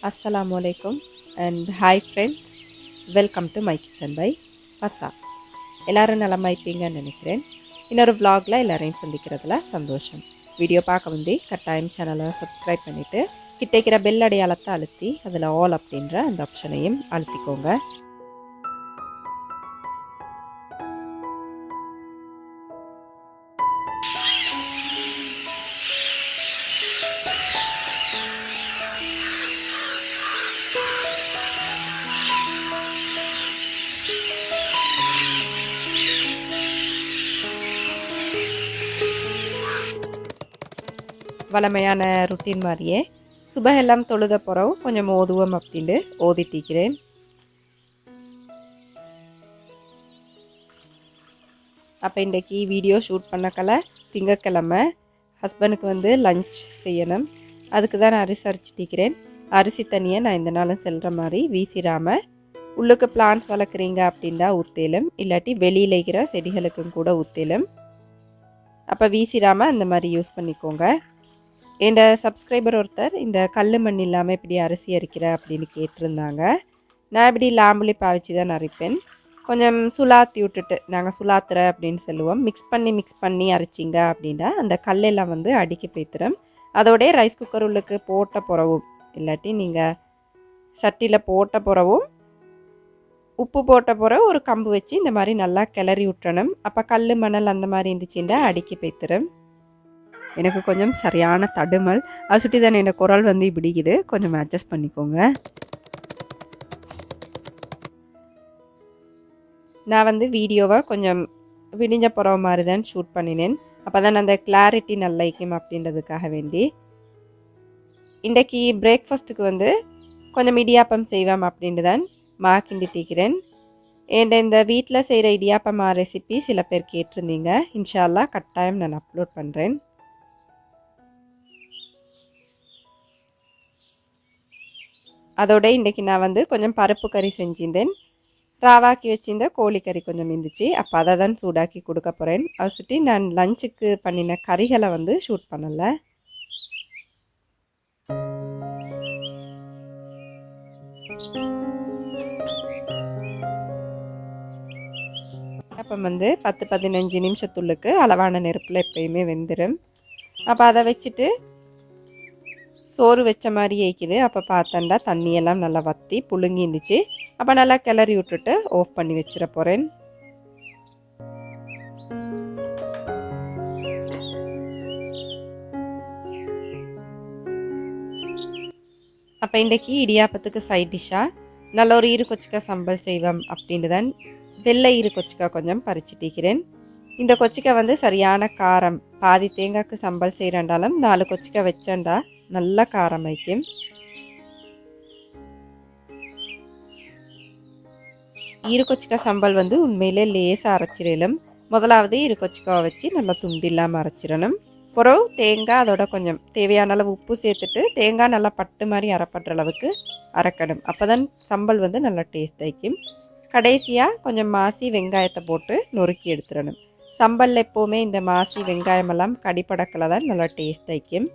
Assalamu alaikum and hi friends, welcome to my kitchen by Fasa. எல்லாரும் நலமா இருப்பீங்கன்னு நினைக்கிறேன். இன்னொரு vlogல எல்லாரையும் சந்திக்கிறதுல சந்தோஷம். வீடியோ பார்க்க வந்து கட்டாயம் சேனலை சப்ஸ்கிரைப் பண்ணிட்டு கிட்ட இருக்கிற பெல் அடையாளத்தை அழுத்தி அதில் ஆல் அப்படின்ற அந்த ஆப்ஷனையும் அழுத்திக்கோங்க. வளமையான ருட்டீன் மாதிரியே சுபஹெல்லாம் தொழுத பிறகு கொஞ்சம் ஓதுவோம் அப்படின்ட்டு ஓதிட்டிக்கிறேன். அப்போ இன்றைக்கி வீடியோ ஷூட் பண்ணக்கல திங்கக்கிழமை ஹஸ்பண்டுக்கு வந்து லஞ்ச் செய்யணும். அதுக்கு தான் நான் அரிசி அரைச்சிட்டிக்கிறேன். அரிசி தண்ணியை நான் இந்த நாளும் செல்கிற மாதிரி வீசிடாமல் உள்ளுக்கு பிளான்ஸ் வளர்க்குறீங்க அப்படின்டா ஊற்றலும், இல்லாட்டி வெளியில் இருக்கிற செடிகளுக்கும் கூட ஊற்றலும். அப்போ வீசிடாமல் அந்த மாதிரி யூஸ் பண்ணிக்கோங்க. என் சப்ஸ்கிரைபர் ஒருத்தர் இந்த கல் மண் இல்லாமல் இப்படி அரிசி அரைக்கிற அப்படின்னு கேட்டிருந்தாங்க. நான் இப்படி லாம்புலி பாவிச்சு தான் அரைப்பேன். கொஞ்சம் சுலாத்தி விட்டுட்டு நாங்கள் சுலாத்துற அப்படின்னு சொல்லுவோம். மிக்ஸ் பண்ணி அரைச்சிங்க அப்படின்னா அந்த கல்லெல்லாம் வந்து அடிக்க போய்த்துறோம். அதோடைய ரைஸ் குக்கர் உள்ளுக்கு போட்ட பிறவும் இல்லாட்டி நீங்கள் சட்டியில் போட்ட பிறவும் உப்பு போட்ட பிறகு ஒரு கம்பு வச்சு இந்த மாதிரி நல்லா கிளறி விட்டுறணும். அப்போ கல் மணல் அந்த மாதிரி இருந்துச்சுன்னா அடிக்க போய்த்துறோம். எனக்கு கொஞ்சம் சரியான தடுமல், அது சுட்டி தானே என்னோட குரல் வந்து இப்படிக்குது, கொஞ்சம் அட்ஜஸ்ட் பண்ணிக்கோங்க. நான் வந்து வீடியோவை கொஞ்சம் விடிஞ்ச போகிற மாதிரி தான் ஷூட் பண்ணினேன். அப்போ தான் அந்த கிளாரிட்டி நல்லா இருக்கும் அப்படின்றதுக்காக வேண்டி. இன்றைக்கி பிரேக்ஃபாஸ்ட்டுக்கு வந்து கொஞ்சம் இடியாப்பம் செய்வோம் அப்படின்ட்டு தான் கிண்டிட்டிக்கிறேன். இந்த வீட்டில் செய்கிற இடியாப்பமா ரெசிபி சில பேர் கேட்டிருந்தீங்க. இன்ஷா அல்லாஹ் கட்டாயம் நான் அப்லோட் பண்ணுறேன். அதோட இன்றைக்கி நான் வந்து கொஞ்சம் பருப்பு கறி செஞ்சிருந்தேன். ராவாக்கி வச்சிருந்த கோழிக்கறி கொஞ்சம் இருந்துச்சு. அப்போ அதை தான் சூடாக்கி கொடுக்க போகிறேன். அதை சுற்றி நான் லஞ்சுக்கு பண்ணின கறிகளை வந்து ஷூட் பண்ணலை. அப்போ வந்து 10-15 நிமிஷத்துள்ளுக்கு அளவான நெருப்பில் எப்பயுமே வெந்துடும். அப்போ அதை வச்சுட்டு சோறு வச்ச மாதிரி ஏய்க்குது. அப்போ பார்த்தண்டா தண்ணியெல்லாம் நல்லா வற்றி புழுங்கி இருந்துச்சு. அப்போ நல்லா கிளறி விட்டுட்டு ஆஃப் பண்ணி வச்சிட போகிறேன். அப்போ இன்றைக்கி இடியாப்பத்துக்கு சைட் டிஷ்ஷாக நல்ல ஒரு கொச்சிக்கா சம்பல் செய்வோம் அப்படின்ட்டு தான் வெள்ளை கொச்சிக்கா கொஞ்சம் பறிச்சுட்டிக்கிறேன். இந்த கொச்சிக்காய் வந்து சரியான காரம். பாதி தேங்காய்க்கு சம்பல் செய்கிறாண்டாலும் 4 கொச்சிக்காய் வச்சாண்டா நல்ல காரம் வைக்கும். கொச்சிக்காய் சம்பல் வந்து உண்மையிலே லேசாக அரைச்சிடலும். முதலாவது கொச்சிக்காவை வச்சு நல்லா துண்டு இல்லாமல் அரைச்சிடணும். பிறகு தேங்காய் அதோட கொஞ்சம் தேவையான அளவு உப்பு சேர்த்துட்டு தேங்காய் நல்லா பட்டு மாதிரி அரைப்படுற அளவுக்கு அரைக்கணும். அப்போ தான் சம்பல் வந்து நல்லா டேஸ்ட் வைக்கும். கடைசியாக கொஞ்சம் மாசி வெங்காயத்தை போட்டு நொறுக்கி எடுத்துடணும். சம்பல் எப்போவுமே இந்த மாசி வெங்காயமெல்லாம் கடிப்படக்கில் தான் நல்லா டேஸ்ட் வைக்கும்.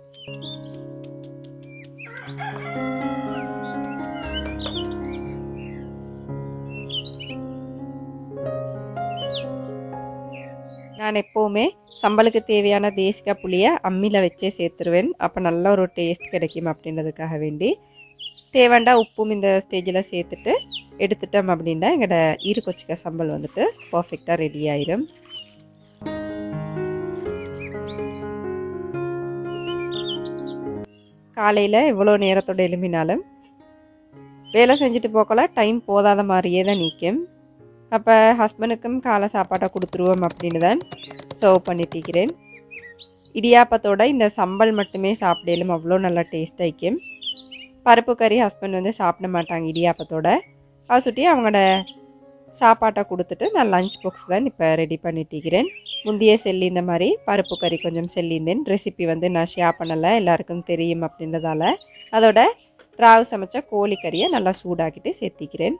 நான் எப்போவுமே சம்பளுக்கு தேவையான தேசிக்காய் புளியை அம்மியில் வச்சே சேர்த்துருவேன். அப்போ நல்ல ஒரு டேஸ்ட் கிடைக்கும் அப்படின்றதுக்காக வேண்டி தேவைண்டா உப்பும் இந்த ஸ்டேஜில் சேர்த்துட்டு எடுத்துட்டோம் அப்படின்னா எங்களோட கொச்சிக்காய் சம்பல் வந்துட்டு பர்ஃபெக்டாக ரெடி ஆயிடும். காலையில் எவ்வளோ நேரத்தோடு எழும்பினாலும் வேலை செஞ்சுட்டு போக்கல டைம் போதாத மாதிரியே தான் நிற்கும். அப்போ ஹஸ்பண்டுக்கும் காலை சாப்பாட்டை கொடுத்துருவோம் அப்படின்னு தான் சர்வ் பண்ணிட்டிருக்கிறேன். இடியாப்பத்தோட இந்த சம்பல் மட்டுமே சாப்பிடலும் அவ்வளோ நல்லா டேஸ்ட் ஆகிக்கும். பருப்பு கறி ஹஸ்பண்ட் வந்து சாப்பிட மாட்டாங்க இடியாப்பத்தோட. அதை சுட்டி அவங்களோட சாப்பாட்டை கொடுத்துட்டு நான் லஞ்ச் பாக்ஸ் தான் இப்போ ரெடி பண்ணிட்டிருக்கிறேன். முந்தைய செல்லி இந்த மாதிரி பருப்பு கறி கொஞ்சம் செல்லியிருந்தேன். ரெசிபி வந்து நான் ஷேர் பண்ணலை, எல்லாருக்கும் தெரியும் அப்படின்றதால. அதோட ராவு சமைச்ச கோழிக்கறியை நல்லா சூடாக்கிட்டு சேர்த்திக்கிறேன்.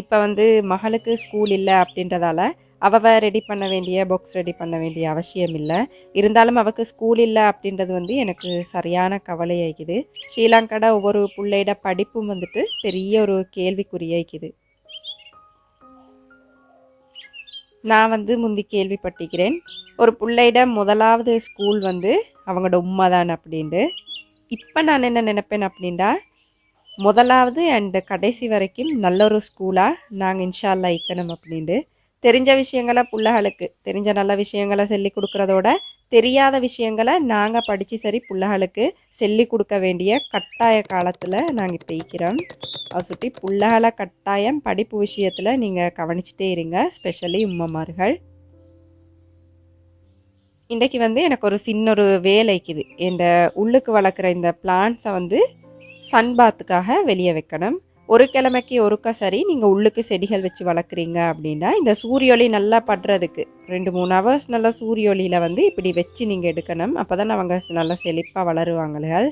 இப்போ வந்து மகளுக்கு ஸ்கூல் இல்லை அப்படின்றதால அவள் ரெடி பண்ண வேண்டிய பாக்ஸ் ரெடி பண்ண வேண்டிய அவசியம் இல்லை. இருந்தாலும் அவൾക്ക് ஸ்கூல் இல்லை அப்படின்றது வந்து எனக்கு சரியான கவலையாகிக்குது. ஸ்ரீலங்காட ஒவ்வொரு பிள்ளையோட படிப்பும் வந்துட்டு பெரிய ஒரு கேள்விக்குறியாகிக்குது. நான் வந்து முந்தி கேள்விப்பட்டிருக்கிறேன், ஒரு பிள்ளையோட முதலாவது ஸ்கூல் வந்து அவங்களோட உம்மா தான் அப்படின்ட்டு. இப்போ நான் என்ன நினைப்பேன் அப்படின்டா, முதலாவது அண்ட் கடைசி வரைக்கும் நல்ல ஒரு ஸ்கூலாக நாங்கள் இன்ஷா அல்லாஹ் இருக்கணும் அப்படின்ட்டு. தெரிஞ்ச விஷயங்களை பிள்ளைகளுக்கு தெரிஞ்ச நல்ல விஷயங்களை சொல்லி கொடுக்குறதோட தெரியாத விஷயங்களை நாங்கள் படித்து சரி பிள்ளைகளுக்கு சொல்லி கொடுக்க வேண்டிய கட்டாய காலத்தில் நாங்கள் இப்போ இருக்கிறோம். அதை சுற்றி பிள்ளைகளை கட்டாயம் படிப்பு விஷயத்தில் நீங்கள் கவனிச்சிட்டே இருங்க, ஸ்பெஷலி உம்மமார்கள். இன்றைக்கி வந்து எனக்கு ஒரு சின்ன ஒரு வேலைக்குது. என் உள்ளுக்கு வளர்க்குற இந்த பிளான்ட்ஸை வந்து சன்பாத்துக்காக வெளியே வைக்கணும். ஒரு கிழமைக்கு ஒருக்கா சரி நீங்கள் உள்ளுக்கு செடிகள் வச்சு வளர்க்குறீங்க அப்படின்னா இந்த சூரியொளி நல்லா படுறதுக்கு 2-3 ஹவர்ஸ் நல்லா சூரியொளியில் வந்து இப்படி வச்சு நீங்கள் எடுக்கணும். அப்போ தான் அவங்க நல்லா செழிப்பாக வளருவாங்கள்.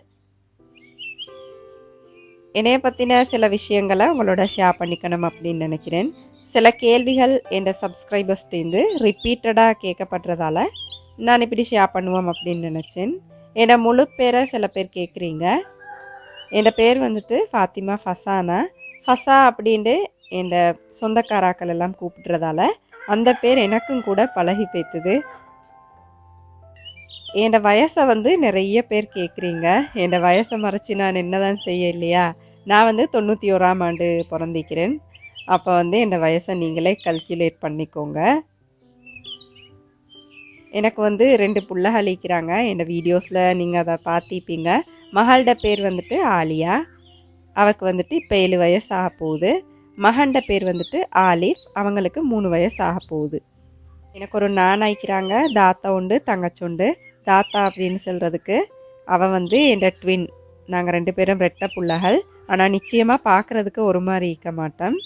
என்னைய பற்றின சில விஷயங்களை உங்களோட ஷேர் பண்ணிக்கணும் அப்படின்னு நினைக்கிறேன். சில கேள்விகள் என் சப்ஸ்கிரைபர்ஸ்டேருந்து ரிப்பீட்டடாக கேட்கப்படுறதால நான் இப்படி ஷேர் பண்ணுவோம் அப்படின்னு நினச்சேன். என்னோட முழு பேரை சில பேர் கேட்குறீங்க. என் பேர் வந்துட்டு ஃபாத்திமா ஃபசானா. ஃபசா அப்படின்ட்டு என் சொந்தக்காராக்கள் எல்லாம் கூப்பிடுறதால அந்த பேர் எனக்கும் கூட பழகி போய்த்துது. என் வயசை வந்து நிறைய பேர் கேட்குறீங்க. என் வயசை மறைச்சி நான் என்ன தான் செய்ய இல்லையா? நான் வந்து 91ஆம் ஆண்டு பிறந்திக்கிறேன். அப்போ வந்து என் வயசை நீங்களே கல்குலேட் பண்ணிக்கோங்க. எனக்கு வந்து 2 பிள்ளைகள் இருக்கிறாங்க. என் வீடியோஸில் நீங்கள் அதை பார்த்திப்பீங்க. மகளோட பேர் வந்துட்டு ஆலியா, அவருக்கு வந்துட்டு இப்போ 7 வயசு ஆக போகுது. மகன்ட பேர் வந்துட்டு ஆலிஃப், அவங்களுக்கு 3 வயசு ஆக போகுது. எனக்கு ஒரு நானாய்க்கிறாங்க, தாத்தா உண்டு தங்கச்சி உண்டு. தாத்தா அப்படின்னு சொல்கிறதுக்கு அவன் வந்து என் ட்வின். நாங்கள் 2 பேரும் ரெட்டை பிள்ளைகள். ஆனால் நிச்சயமாக பார்க்குறதுக்கு ஒரு மாதிரி இருக்க மாட்டோம்.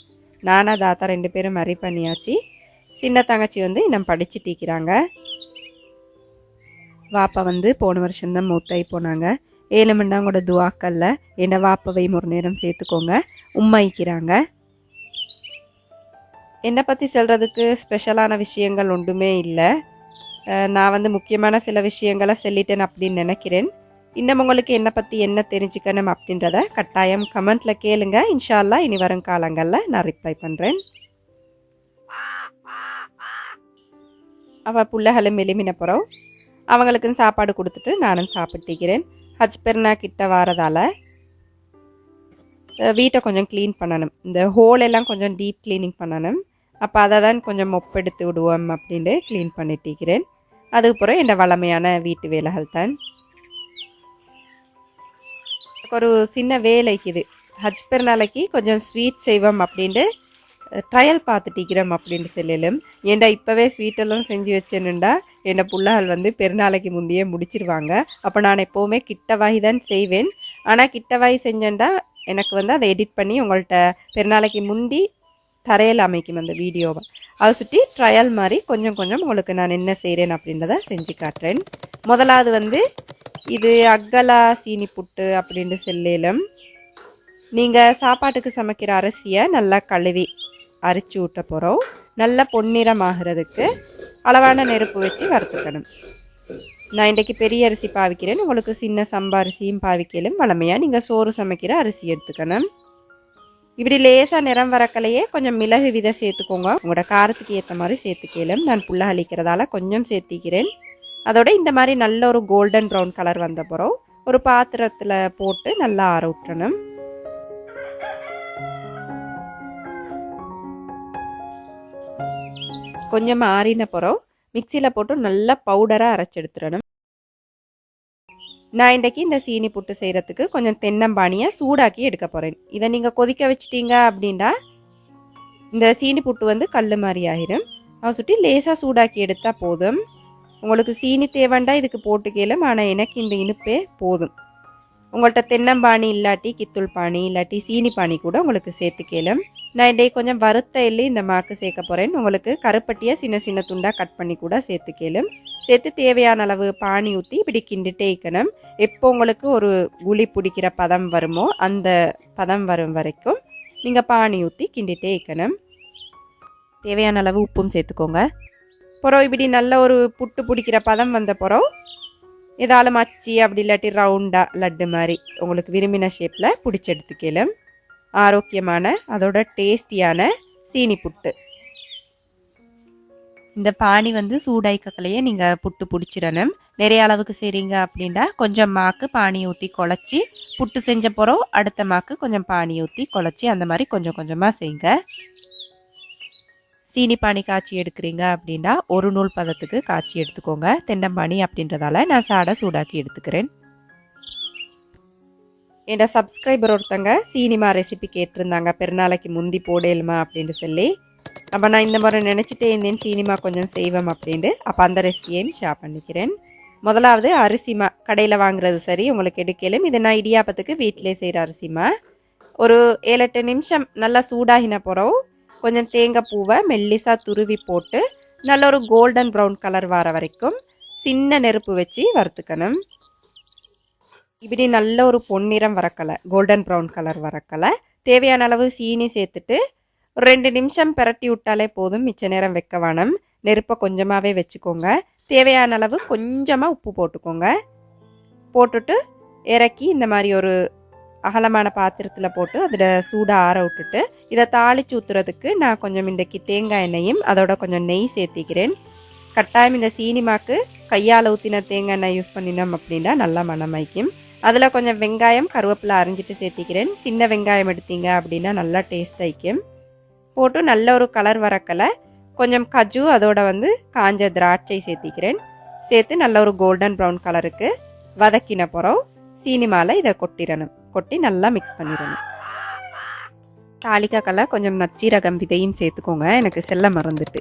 நானா தாத்தா 2 பேரும் மரி பண்ணியாச்சு. சின்ன தங்கச்சி வந்து இன்னும் படிச்சுட்டு இருக்கிறாங்க. வாப்பா வந்து போன வருஷம்தான் மூத்தாகி போனாங்க. 7 மண்டாங்கோட துவாக்கல்ல என்ன வாப்பவை ஒரு நேரம் சேர்த்துக்கோங்க. உம்மாய்க்கிறாங்க. என்னை பற்றி சொல்கிறதுக்கு ஸ்பெஷலான விஷயங்கள் ஒன்றுமே இல்லை. நான் வந்து முக்கியமான சில விஷயங்களை சொல்லிட்டேன் அப்படின்னு நினைக்கிறேன். இன்னும் உங்களுக்கு என்னை பற்றி என்ன தெரிஞ்சுக்கணும் அப்படின்றத கட்டாயம் கமெண்ட்டில் கேளுங்க. இன்ஷா அல்லாஹ் இனி வரும் காலங்களில் நான் ரிப்ளை பண்ணுறேன். அவள் பிள்ளைகளும் எளிமின போகிறோம். அவங்களுக்கும் சாப்பாடு கொடுத்துட்டு நானும் சாப்பிட்டுக்கிறேன். ஹஜ் பெருனா கிட்ட வாரதால் வீட்டை கொஞ்சம் க்ளீன் பண்ணணும். இந்த ஹோல் எல்லாம் கொஞ்சம் டீப் க்ளீனிங் பண்ணணும். அப்போ அதை தான் கொஞ்சம் மொப்பெடுத்து விடுவோம் அப்படின்ட்டு க்ளீன் பண்ணிட்டுக்கிறேன். அதுக்கப்புறம் என் வளமையான வீட்டு வேலைகள் தான். ஒரு சின்ன வேலைக்குது. ஹஜ் பெருநாளைக்கு கொஞ்சம் ஸ்வீட் செய்வோம் அப்படின்ட்டு ட்ரையல் பார்த்துட்டிக்கிறோம் அப்படின்ட்டு சொல்லலும். ஏண்டா இப்போவே ஸ்வீட்டெல்லாம் செஞ்சு வச்சேன்னுண்டா என் பிள்ளைகள் வந்து பெருநாளைக்கு முந்தையே முடிச்சிருவாங்க. அப்போ நான் எப்போவுமே கிட்டவாகி தான் செய்வேன். ஆனால் கிட்டவாகி செஞ்சேன்டா எனக்கு வந்து அதை எடிட் பண்ணி உங்கள்கிட்ட பெருநாளைக்கு முந்தி தரையில் அமைக்கும் அந்த வீடியோவை. அதை சுற்றி ட்ரையல் மாதிரி கொஞ்சம் கொஞ்சம் உங்களுக்கு நான் என்ன செய்கிறேன் அப்படின்றத செஞ்சு காட்டுறேன். முதலாவது வந்து இது அக்கலா சீனி புட்டு அப்படின்ட்டு சொல்லலும். நீங்கள் சாப்பாட்டுக்கு சமைக்கிற அரிசியை நல்லா கழுவி அரிச்சு விட்ட போகிறோம். நல்லா பொன்னிறமாகிறதுக்கு அளவான நெருப்பு வச்சு வறுத்துக்கணும். நான் இன்றைக்கி பெரிய அரிசி பாவிக்கிறேன். உங்களுக்கு சின்ன சம்பா அரிசியும் பாவிக்கலும். வளமையாக நீங்கள் சோறு சமைக்கிற அரிசி எடுத்துக்கணும். இப்படி லேசாக நிறம் வரக்கலையே கொஞ்சம் மிளகு விதை சேர்த்துக்கோங்க. உங்களோட காரத்துக்கு ஏற்ற மாதிரி சேர்த்துக்கலும். நான் புல்ல அழிக்கிறதால கொஞ்சம் சேர்த்திக்கிறேன். அதோட இந்த மாதிரி நல்ல ஒரு கோல்டன் ப்ரௌன் கலர் வந்த பிறகு ஒரு பாத்திரத்தில் போட்டு நல்லா ஆற விட்டுறணும். கொஞ்சம் ஆறின பிறகு மிக்சியில் போட்டு நல்லா பவுடராக அரைச்சி எடுத்துடணும். நான் இன்றைக்கி இந்த சீனி புட்டு செய்கிறதுக்கு கொஞ்சம் தென்னம்பானியை சூடாக்கி எடுக்க போகிறேன். இதை நீங்கள் கொதிக்க வச்சிட்டிங்க அப்படின்னா இந்த சீனி புட்டு வந்து கல் மாதிரி ஆகிரும். அதை சுற்றி லேசாக சூடாக்கி எடுத்தால் போதும். உங்களுக்கு சீனி தேவைண்டா இதுக்கு போட்டுக்கலும். ஆனால் எனக்கு இந்த இனிப்பே போதும். உங்கள்கிட்ட தென்னம்பானி இல்லாட்டி கித்தூள் பானி இல்லாட்டி சீனி பானி கூட உங்களுக்கு சேர்த்துக்கலும். நான் இன்றைக்கு கொஞ்சம் வறுத்த எள்ளி இந்த மாக்கு சேர்க்க போகிறேன். உங்களுக்கு கருப்பட்டியை சின்ன சின்ன துண்டாக கட் பண்ணி கூட சேர்த்துக்கலும். சேர்த்து தேவையான அளவு பானி ஊற்றி இப்படி கிண்டிட்டே இருக்கணும். எப்போ உங்களுக்கு ஒரு குழி பிடிக்கிற பதம் வருமோ அந்த பதம் வரும் வரைக்கும் நீங்கள் பானி ஊற்றி கிண்டிட்டே இருக்கணும். தேவையான அளவு உப்பும் சேர்த்துக்கோங்க. அப்புறம் இப்படி நல்ல ஒரு புட்டு பிடிக்கிற பதம் வந்த பிறகு ஏதாலும் மச்சி அப்படி இல்லாட்டி ரவுண்டாக லட்டு மாதிரி உங்களுக்கு விரும்பின ஷேப்பில் பிடிச்சி எடுத்துக்கலாம். ஆரோக்கியமான அதோட டேஸ்டியான சீனி புட்டு. இந்த பானி வந்து சூடாய்க்கலையே நீங்கள் புட்டு பிடிச்சிடணும். நிறைய அளவுக்கு செய்கிறீங்க அப்படின்னா கொஞ்சம் மாக்கு பானி ஊற்றி குழச்சி புட்டு செஞ்ச பிறகு அடுத்த மாக்கு கொஞ்சம் பானி ஊற்றி குழச்சி அந்த மாதிரி கொஞ்சம் கொஞ்சமாக செய்யுங்க. சீனி பானி காய்ச்சி எடுக்கிறீங்க அப்படின்னா ஒரு நூல் பதத்துக்கு காய்ச்சி எடுத்துக்கோங்க. தென்னம்பானி அப்படின்றதால நான் சாடை சூடாக்கி எடுத்துக்கிறேன். என்னோட சப்ஸ்கிரைபர் ஒருத்தங்க சீனிமா ரெசிபி கேட்டிருந்தாங்க, பெருநாளைக்கு முந்தி போடலுமா அப்படின்னு சொல்லி. அப்போ நான் இந்த மாதிரி நினச்சிட்டே இருந்தேன் சீனிமா கொஞ்சம் செய்வேன் அப்படின்ட்டு. அப்போ அந்த ரெசிபியையும் ஷேர் பண்ணிக்கிறேன். முதலாவது அரிசிமா கடையில் வாங்குறது சரி, உங்களுக்கு எடுக்கலும். இது நான் இடியாப்பத்துக்கு வீட்டிலே செய்கிற அரிசிமா. ஒரு 7-8 நிமிஷம் நல்லா சூடாகின பிறகு கொஞ்சம் தேங்காய் பூவை மெல்லிசாக துருவி போட்டு நல்ல ஒரு கோல்டன் ப்ரௌன் கலர் வர வரைக்கும் சின்ன நெருப்பு வச்சு வறுத்துக்கணும். இப்படி நல்ல ஒரு பொன்னிறம் வரக்கலை, கோல்டன் ப்ரௌன் கலர் வரக்கலை. தேவையான அளவு சீனி சேர்த்துட்டு ஒரு 2 நிமிஷம் பிரட்டி விட்டாலே போதும். மிச்ச நேரம் வைக்க வேணும். நெருப்பை கொஞ்சமாகவே வச்சுக்கோங்க. தேவையான அளவு கொஞ்சமாக உப்பு போட்டுக்கோங்க. போட்டுட்டு இறக்கி இந்த மாதிரி ஒரு அகலமான பாத்திரத்தில் போட்டு அதில் சூடாக ஆற விட்டுட்டு இதை தாளிச்சு ஊற்றுறதுக்கு நான் கொஞ்சம் இன்றைக்கி தேங்காய் எண்ணெயும் அதோட கொஞ்சம் நெய் சேர்த்திக்கிறேன். கட்டாயம் இந்த சீனிமாக்கு கையால் ஊற்றின தேங்காய் எண்ணெய் யூஸ் பண்ணினோம் அப்படின்னா நல்லா மணமாய்க்கும். அதில் கொஞ்சம் வெங்காயம் கருவேப்பிலை அரிஞ்சிட்டு சேர்த்திக்கிறேன். சின்ன வெங்காயம் எடுத்தீங்க அப்படின்னா நல்லா டேஸ்ட் ஆயிக்கும். போட்டு நல்ல ஒரு கலர் வரக்கலை கொஞ்சம் கஜு அதோட வந்து காஞ்ச திராட்சை சேர்த்திக்கிறேன். சேர்த்து நல்ல ஒரு கோல்டன் ப்ரௌன் கலருக்கு வதக்கின பிறகு சீனிமாவில் இதை கொட்டிடணும். கொட்டி நல்லா மிக்ஸ் பண்ணிடணும். தாளிக்காக்கெல்லாம் கொஞ்சம் நச்சீரகம் விதையும் சேர்த்துக்கோங்க, எனக்கு செல்ல மறந்துட்டு.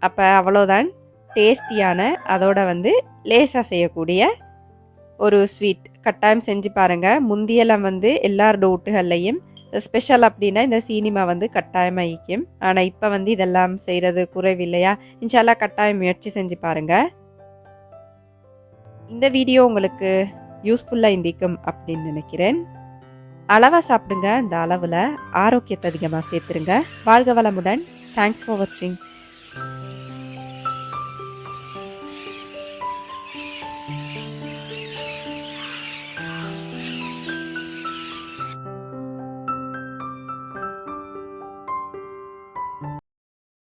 அப்போ அவ்வளோதான் டேஸ்டியான அதோட வந்து லேசாக செய்யக்கூடிய ஒரு ஸ்வீட். கட்டாயம் செஞ்சு பாருங்கள். முந்தியெல்லாம் வந்து எல்லாரோட வீட்டுகள்லையும் ஸ்பெஷல் அப்படின்னா இந்த சீனிமா வந்து கட்டாயமாக ஈக்கும். ஆனால் இப்போ வந்து இதெல்லாம் செய்கிறது குறைவில்லையா? இன்ஷால்லா கட்டாயம் முயற்சி செஞ்சு பாருங்கள். இந்த வீடியோ உங்களுக்கு யூஸ்ஃபுல்லாக இருந்திக்கும் அப்படின்னு நினைக்கிறேன். அளவாக சாப்பிடுங்க. இந்த அளவில் ஆரோக்கியத்தை அதிகமாக சேர்த்துருங்க. வாழ்க வளமுடன். தேங்க்ஸ் ஃபார் வாட்சிங்.